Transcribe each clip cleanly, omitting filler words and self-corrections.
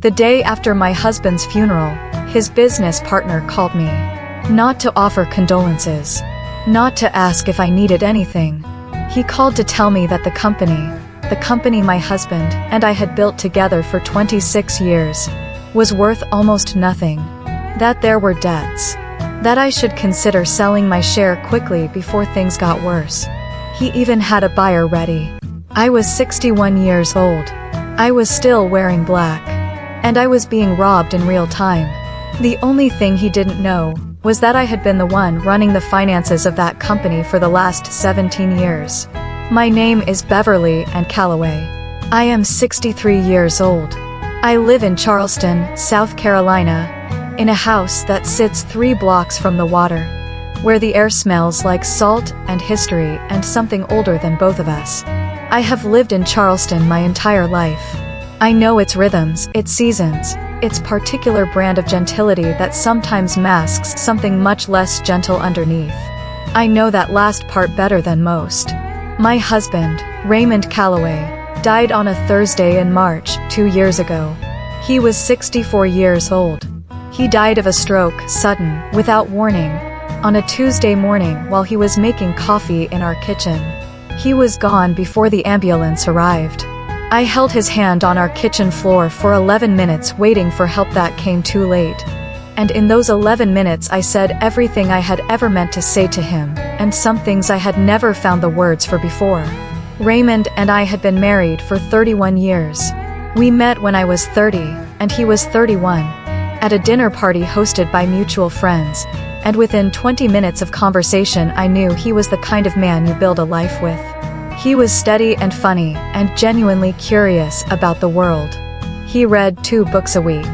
The day after my husband's funeral, his business partner called me. Not to offer condolences. Not to ask if I needed anything. He called to tell me that the company my husband and I had built together for 26 years, was worth almost nothing. That there were debts. That I should consider selling my share quickly before things got worse. He even had a buyer ready. I was 61 years old. I was still wearing black. And I was being robbed in real time. The only thing he didn't know was that I had been the one running the finances of that company for the last 17 years. My name is Beverly and Calloway. I am 63 years old. I live in Charleston, South Carolina, in a house that sits 3 blocks from the water, where the air smells like salt and history and something older than both of us. I have lived in Charleston my entire life. I know its rhythms, its seasons, its particular brand of gentility that sometimes masks something much less gentle underneath. I know that last part better than most. My husband, Raymond Calloway, died on a Thursday in March 2 years ago. He was 64 years old. He died of a stroke, sudden, without warning, on a Tuesday morning while he was making coffee in our kitchen. He was gone before the ambulance arrived. I held his hand on our kitchen floor for 11 minutes waiting for help that came too late. And in those 11 minutes I said everything I had ever meant to say to him, and some things I had never found the words for before. Raymond and I had been married for 31 years. We met when I was 30, and he was 31, at a dinner party hosted by mutual friends, and within 20 minutes of conversation I knew he was the kind of man you build a life with. He was steady and funny, and genuinely curious about the world. He read 2 books a week.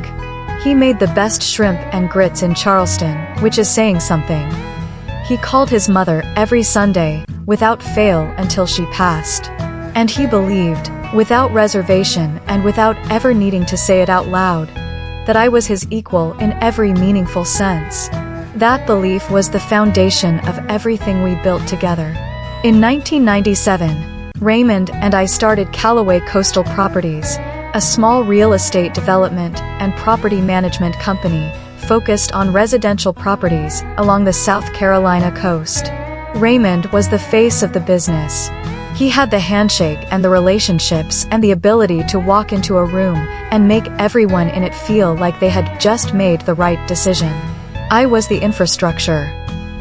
He made the best shrimp and grits in Charleston, which is saying something. He called his mother every Sunday, without fail until she passed. And he believed, without reservation and without ever needing to say it out loud, that I was his equal in every meaningful sense. That belief was the foundation of everything we built together. In 1997, Raymond and I started Calloway Coastal Properties, a small real estate development and property management company focused on residential properties along the South Carolina coast. Raymond was the face of the business. He had the handshake and the relationships and the ability to walk into a room and make everyone in it feel like they had just made the right decision. I was the infrastructure.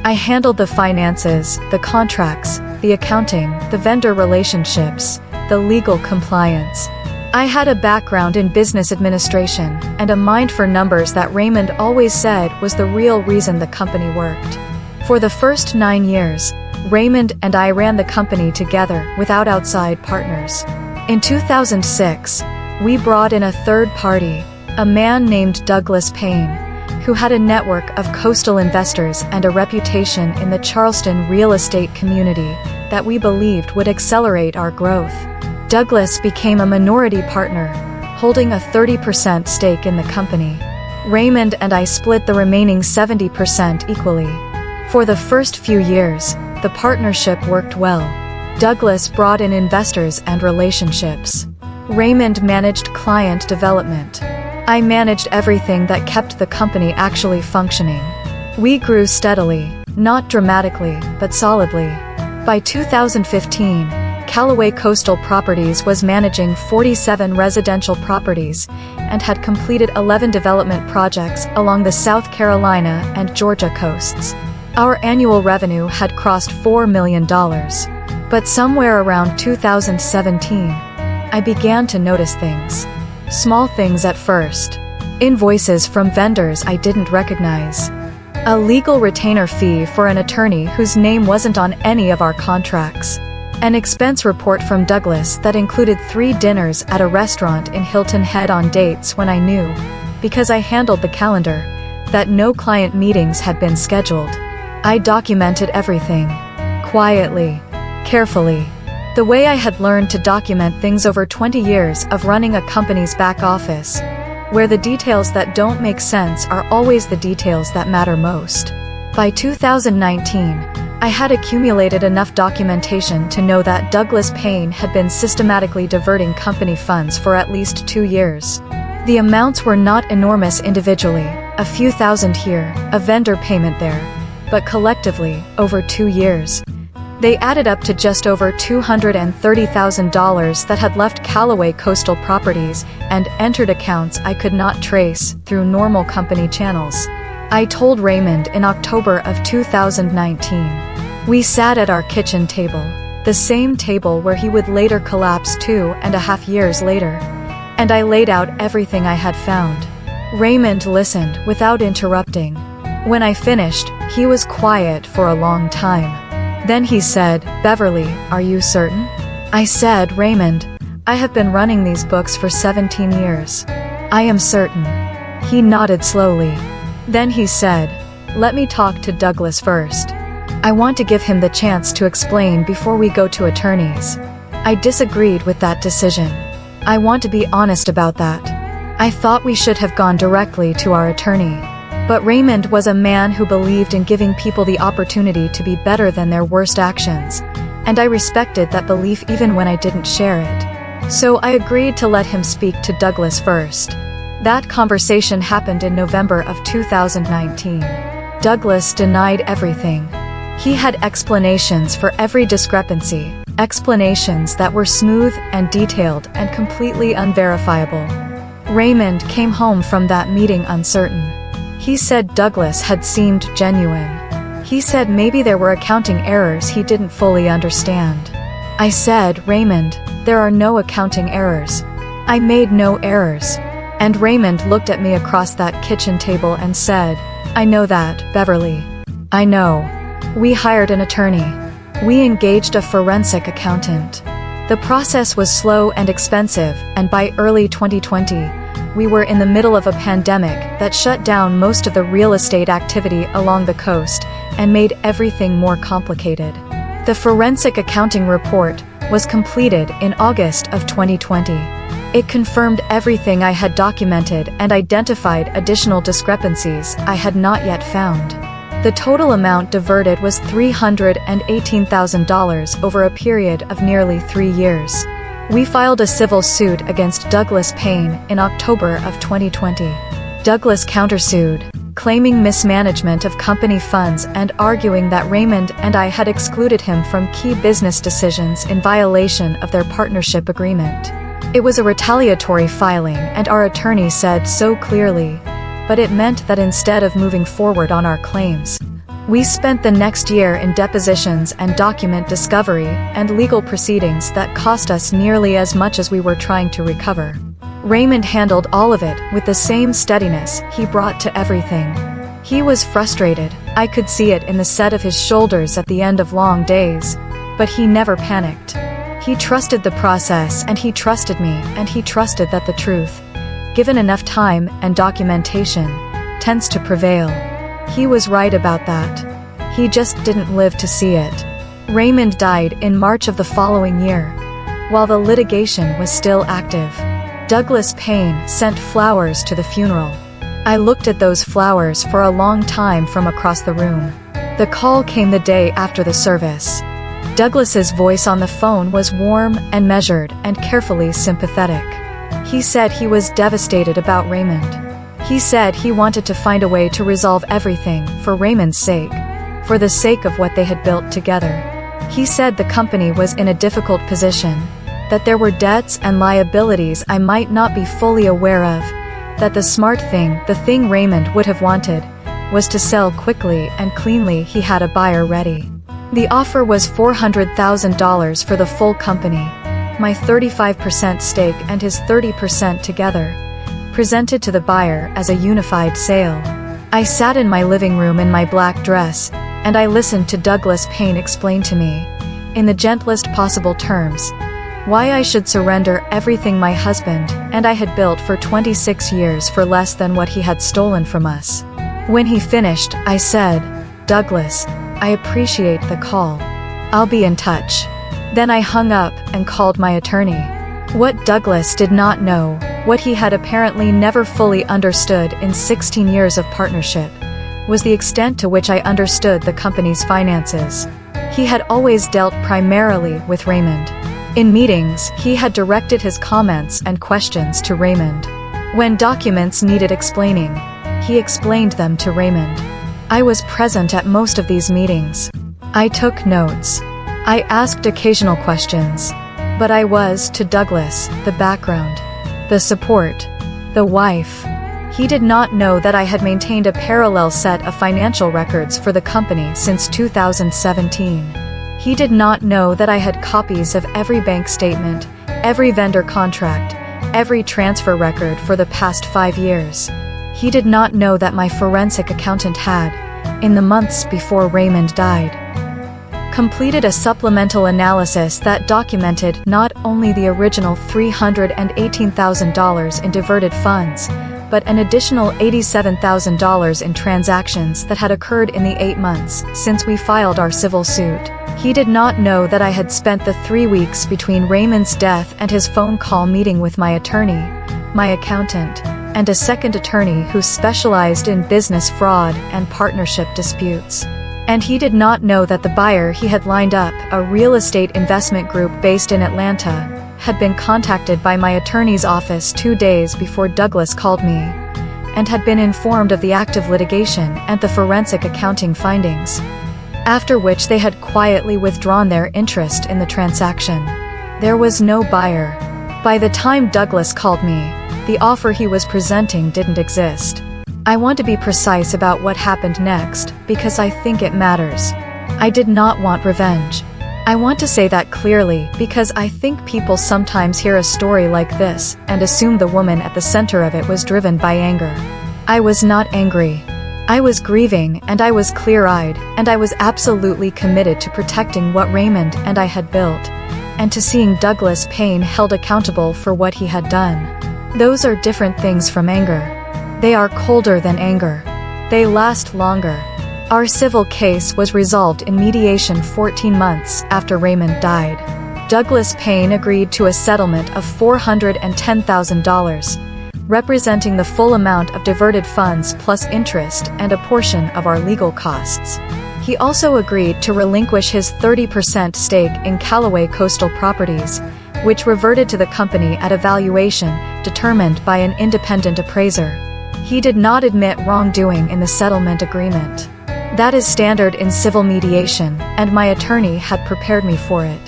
I handled the finances, the contracts, the accounting, the vendor relationships, the legal compliance. I had a background in business administration and a mind for numbers that Raymond always said was the real reason the company worked. For the first 9 years, Raymond and I ran the company together without outside partners. In 2006, we brought in a third party, a man named Douglas Payne, who had a network of coastal investors and a reputation in the Charleston real estate community that we believed would accelerate our growth. Douglas became a minority partner, holding a 30% stake in the company. Raymond and I split the remaining 70% equally. For the first few years, the partnership worked well. Douglas brought in investors and relationships. Raymond managed client development. I managed everything that kept the company actually functioning. We grew steadily, not dramatically, but solidly. By 2015, Calloway Coastal Properties was managing 47 residential properties and had completed 11 development projects along the South Carolina and Georgia coasts. Our annual revenue had crossed $4 million. But somewhere around 2017, I began to notice things. Small things at first. Invoices from vendors I didn't recognize. A legal retainer fee for an attorney whose name wasn't on any of our contracts. An expense report from Douglas that included 3 dinners at a restaurant in Hilton Head on dates when I knew, because I handled the calendar, that no client meetings had been scheduled. I documented everything. Quietly. Carefully. The way I had learned to document things over 20 years of running a company's back office, where the details that don't make sense are always the details that matter most. By 2019, I had accumulated enough documentation to know that Douglas Payne had been systematically diverting company funds for at least 2 years. The amounts were not enormous individually, a few thousand here, a vendor payment there, but collectively, over 2 years, they added up to just over $230,000 that had left Calloway Coastal Properties and entered accounts I could not trace through normal company channels. I told Raymond in October of 2019. We sat at our kitchen table, the same table where he would later collapse 2.5 years later, and I laid out everything I had found. Raymond listened without interrupting. When I finished, he was quiet for a long time. Then he said, "Beverly, are you certain?" I said, "Raymond, I have been running these books for 17 years. I am certain." He nodded slowly. Then he said, "Let me talk to Douglas first. I want to give him the chance to explain before we go to attorneys." I disagreed with that decision. I want to be honest about that. I thought we should have gone directly to our attorney. But Raymond was a man who believed in giving people the opportunity to be better than their worst actions, and I respected that belief even when I didn't share it. So I agreed to let him speak to Douglas first. That conversation happened in November of 2019. Douglas denied everything. He had explanations for every discrepancy, explanations that were smooth and detailed and completely unverifiable. Raymond came home from that meeting uncertain. He said Douglas had seemed genuine. He said maybe there were accounting errors he didn't fully understand. I said, "Raymond, there are no accounting errors. I made no errors." And Raymond looked at me across that kitchen table and said, "I know that, Beverly. I know." We hired an attorney. We engaged a forensic accountant. The process was slow and expensive, and by early 2020, we were in the middle of a pandemic that shut down most of the real estate activity along the coast and made everything more complicated. The forensic accounting report was completed in August of 2020. It confirmed everything I had documented and identified additional discrepancies I had not yet found. The total amount diverted was $318,000 over a period of nearly 3 years. We filed a civil suit against Douglas Payne in October of 2020. Douglas countersued, claiming mismanagement of company funds and arguing that Raymond and I had excluded him from key business decisions in violation of their partnership agreement. It was a retaliatory filing, and our attorney said so clearly, but it meant that instead of moving forward on our claims, we spent the next year in depositions and document discovery and legal proceedings that cost us nearly as much as we were trying to recover. Raymond handled all of it with the same steadiness he brought to everything. He was frustrated. I could see it in the set of his shoulders at the end of long days, but he never panicked. He trusted the process, and he trusted me, and he trusted that the truth, given enough time and documentation, tends to prevail. He was right about that. He just didn't live to see it. Raymond died in March of the following year, while the litigation was still active. Douglas Payne sent flowers to the funeral. I looked at those flowers for a long time from across the room. The call came the day after the service. Douglas's voice on the phone was warm and measured and carefully sympathetic. He said he was devastated about Raymond. He said he wanted to find a way to resolve everything for Raymond's sake, for the sake of what they had built together. He said the company was in a difficult position, that there were debts and liabilities I might not be fully aware of, that the smart thing, the thing Raymond would have wanted, was to sell quickly and cleanly. He had a buyer ready. The offer was $400,000 for the full company, my 35% stake and his 30% together, presented to the buyer as a unified sale. I sat in my living room in my black dress, and I listened to Douglas Payne explain to me, in the gentlest possible terms, why I should surrender everything my husband and I had built for 26 years for less than what he had stolen from us. When he finished, I said, "Douglas, I appreciate the call. I'll be in touch." Then I hung up and called my attorney. What Douglas did not know, what he had apparently never fully understood in 16 years of partnership, was the extent to which I understood the company's finances. He had always dealt primarily with Raymond. In meetings, he had directed his comments and questions to Raymond. When documents needed explaining, he explained them to Raymond. I was present at most of these meetings. I took notes. I asked occasional questions. But I was, to Douglas, the background, the support, the wife. He did not know that I had maintained a parallel set of financial records for the company since 2017. He did not know that I had copies of every bank statement, every vendor contract, every transfer record for the past 5 years. He did not know that my forensic accountant had, in the months before Raymond died, completed a supplemental analysis that documented not only the original $318,000 in diverted funds, but an additional $87,000 in transactions that had occurred in the 8 months since we filed our civil suit. He did not know that I had spent the 3 weeks between Raymond's death and his phone call meeting with my attorney, my accountant, and a second attorney who specialized in business fraud and partnership disputes. And he did not know that the buyer he had lined up, a real estate investment group based in Atlanta, had been contacted by my attorney's office 2 days before Douglas called me, and had been informed of the active litigation and the forensic accounting findings, after which they had quietly withdrawn their interest in the transaction. There was no buyer. By the time Douglas called me, the offer he was presenting didn't exist. I want to be precise about what happened next, because I think it matters. I did not want revenge. I want to say that clearly, because I think people sometimes hear a story like this and assume the woman at the center of it was driven by anger. I was not angry. I was grieving, and I was clear-eyed, and I was absolutely committed to protecting what Raymond and I had built, and to seeing Douglas Payne held accountable for what he had done. Those are different things from anger. They are colder than anger. They last longer. Our civil case was resolved in mediation 14 months after Raymond died. Douglas Payne agreed to a settlement of $410,000, representing the full amount of diverted funds plus interest and a portion of our legal costs. He also agreed to relinquish his 30% stake in Calloway Coastal Properties, which reverted to the company at a valuation determined by an independent appraiser. He did not admit wrongdoing in the settlement agreement. That is standard in civil mediation, and my attorney had prepared me for it.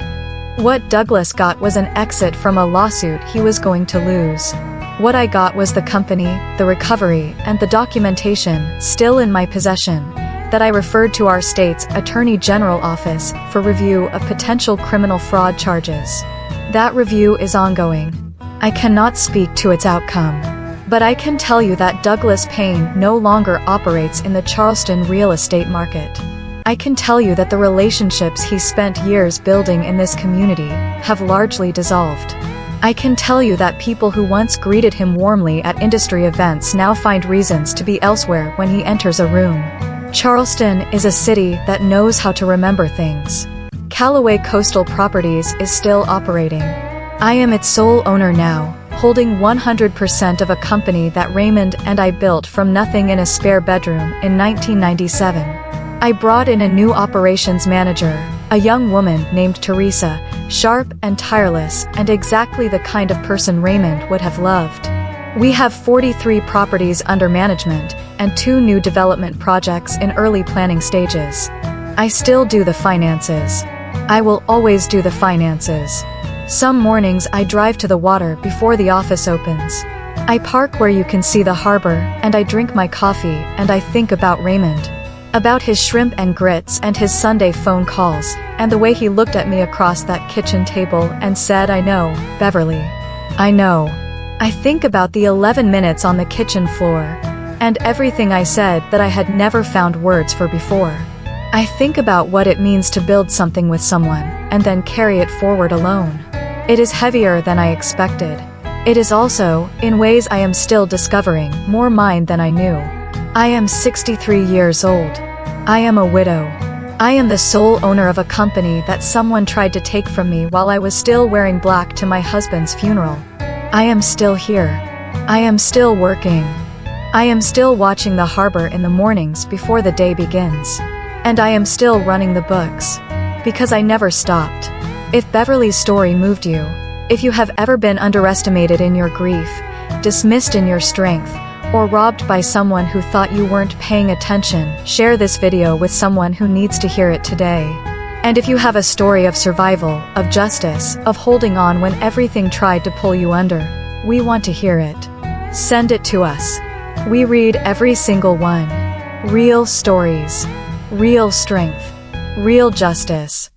What Douglas got was an exit from a lawsuit he was going to lose. What I got was the company, the recovery, and the documentation, still in my possession, that I referred to our state's Attorney General office for review of potential criminal fraud charges. That review is ongoing. I cannot speak to its outcome. But I can tell you that Douglas Payne no longer operates in the Charleston real estate market. I can tell you that the relationships he spent years building in this community have largely dissolved. I can tell you that people who once greeted him warmly at industry events now find reasons to be elsewhere when he enters a room. Charleston is a city that knows how to remember things. Calloway Coastal Properties is still operating. I am its sole owner now, holding 100% of a company that Raymond and I built from nothing in a spare bedroom in 1997. I brought in a new operations manager, a young woman named Teresa, sharp and tireless, and exactly the kind of person Raymond would have loved. We have 43 properties under management, and 2 new development projects in early planning stages. I still do the finances. I will always do the finances. Some mornings I drive to the water before the office opens. I park where you can see the harbor, and I drink my coffee, and I think about Raymond. About his shrimp and grits and his Sunday phone calls, and the way he looked at me across that kitchen table and said, "I know, Beverly. I know." I think about the 11 minutes on the kitchen floor, and everything I said that I had never found words for before. I think about what it means to build something with someone, and then carry it forward alone. It is heavier than I expected. It is also, in ways I am still discovering, more mine than I knew. I am 63 years old. I am a widow. I am the sole owner of a company that someone tried to take from me while I was still wearing black to my husband's funeral. I am still here. I am still working. I am still watching the harbor in the mornings before the day begins. And I am still running the books. Because I never stopped. If Beverly's story moved you, if you have ever been underestimated in your grief, dismissed in your strength, or robbed by someone who thought you weren't paying attention, share this video with someone who needs to hear it today. And if you have a story of survival, of justice, of holding on when everything tried to pull you under, we want to hear it. Send it to us. We read every single one. Real stories. Real strength. Real justice.